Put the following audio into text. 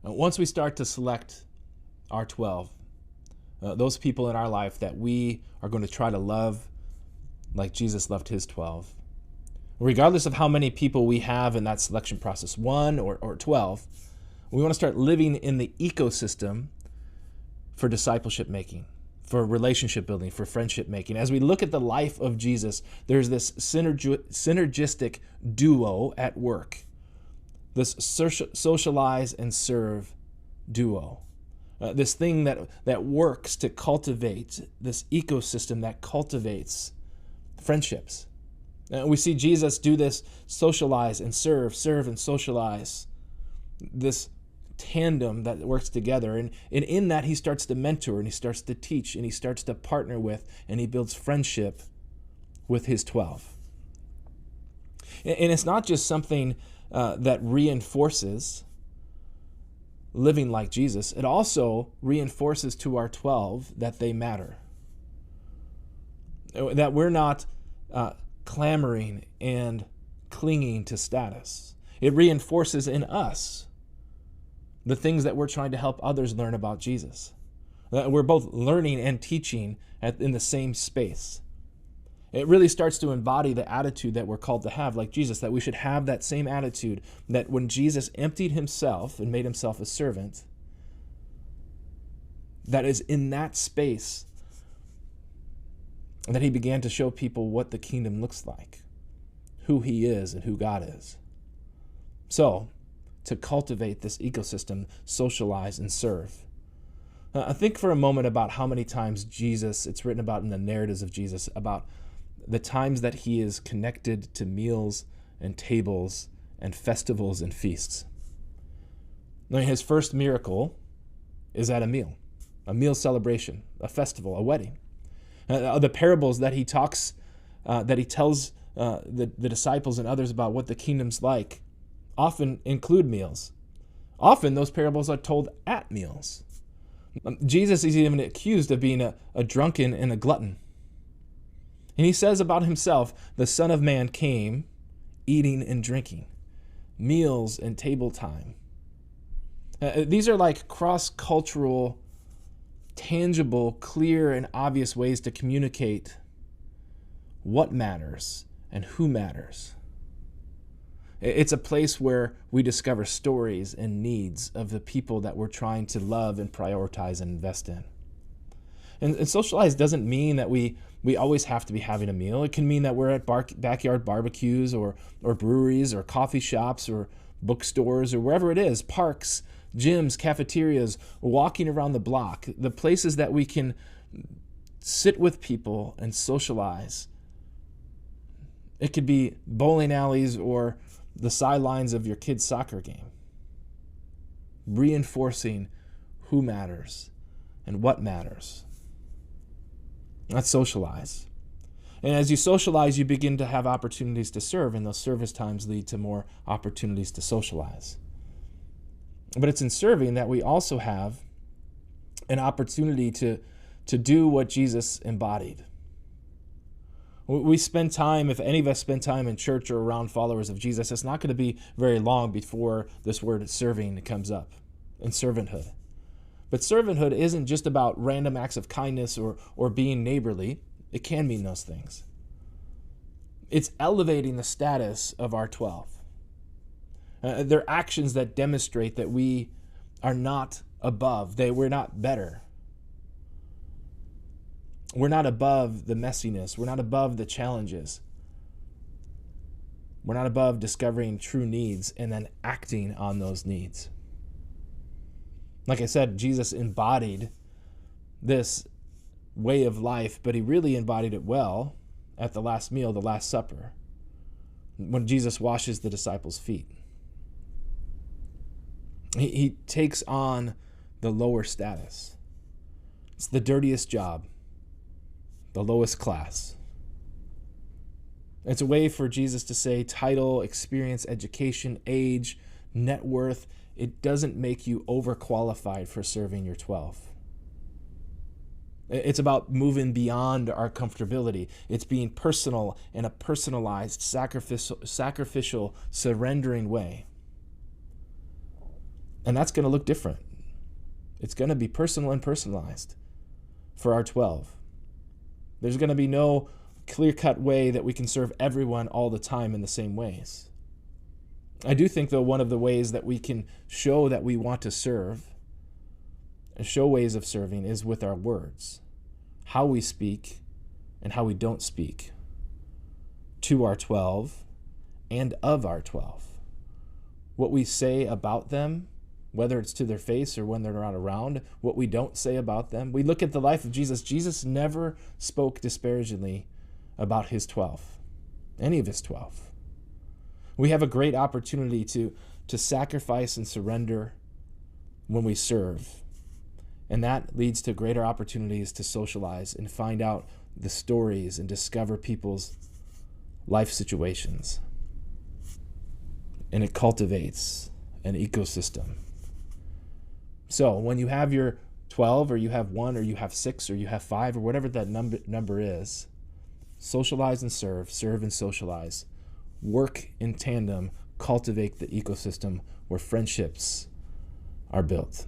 Once we start to select our 12, those people in our life that we are going to try to love like Jesus loved his 12, regardless of how many people we have in that selection process, 1 or 12, we want to start living in the ecosystem for discipleship making, for relationship building, for friendship making. As we look at the life of Jesus, there's this synergistic duo at work, this socialize and serve duo. This thing that works to cultivate this ecosystem that cultivates friendships. We see Jesus do this socialize and serve and socialize, this tandem that works together. And in that, he starts to mentor and he starts to teach and he starts to partner with and he builds friendship with his 12. And it's not just something that reinforces living like Jesus. It also reinforces to our 12 that they matter. That we're not clamoring and clinging to status. It reinforces in us the things that we're trying to help others learn about Jesus. We're both learning and teaching in the same space. It really starts to embody the attitude that we're called to have like Jesus, that we should have that same attitude, that when Jesus emptied himself and made himself a servant, that is in that space that he began to show people what the kingdom looks like, who he is and who God is. So, to cultivate this ecosystem, socialize and serve. I think for a moment about how many times Jesus, it's written about in the narratives of Jesus, about the times that he is connected to meals and tables and festivals and feasts. Now, his first miracle is at a meal celebration, a festival, a wedding. The parables that he talks, that he tells the disciples and others about what the kingdom's like often include meals. Often those parables are told at meals. Jesus is even accused of being a drunken and a glutton. And he says about himself, the Son of Man came eating and drinking, meals and table time. These are like cross-cultural, tangible, clear, and obvious ways to communicate what matters and who matters. It's a place where we discover stories and needs of the people that we're trying to love and prioritize and invest in. And socialize doesn't mean that we always have to be having a meal. It can mean that we're at backyard barbecues or breweries or coffee shops or bookstores or wherever it is, parks, gyms, cafeterias, walking around the block, the places that we can sit with people and socialize. It could be bowling alleys or the sidelines of your kid's soccer game. Reinforcing who matters and what matters. That's socialize. And as you socialize, you begin to have opportunities to serve, and those service times lead to more opportunities to socialize. But it's in serving that we also have an opportunity to do what Jesus embodied. We spend time, if any of us spend time in church or around followers of Jesus, it's not going to be very long before this word serving comes up, and servanthood. But servanthood isn't just about random acts of kindness or being neighborly. It can mean those things. It's elevating the status of our 12. They're actions that demonstrate that we are not above. We're not better. We're not above the messiness. We're not above the challenges. We're not above discovering true needs and then acting on those needs. Like I said, Jesus embodied this way of life, but he really embodied it well at the last meal, the Last Supper, when Jesus washes the disciples' feet. He takes on the lower status. It's the dirtiest job, the lowest class. It's a way for Jesus to say title, experience, education, age, net worth. It doesn't make you overqualified for serving your 12. It's about moving beyond our comfortability. It's being personal in a personalized, sacrificial, surrendering way. And that's going to look different. It's going to be personal and personalized for our 12. There's going to be no clear-cut way that we can serve everyone all the time in the same ways. I do think, though, one of the ways that we can show that we want to serve and show ways of serving is with our words, how we speak and how we don't speak to our 12 and of our 12. What we say about them, whether it's to their face or when they're not around, what we don't say about them. We look at the life of Jesus. Jesus never spoke disparagingly about his 12, any of his 12. We have a great opportunity to sacrifice and surrender when we serve. And that leads to greater opportunities to socialize and find out the stories and discover people's life situations. And it cultivates an ecosystem. So when you have your 12 or you have 1 or you have 6 or you have 5 or whatever that number is, socialize and serve and socialize. Work in tandem, cultivate the ecosystem where friendships are built.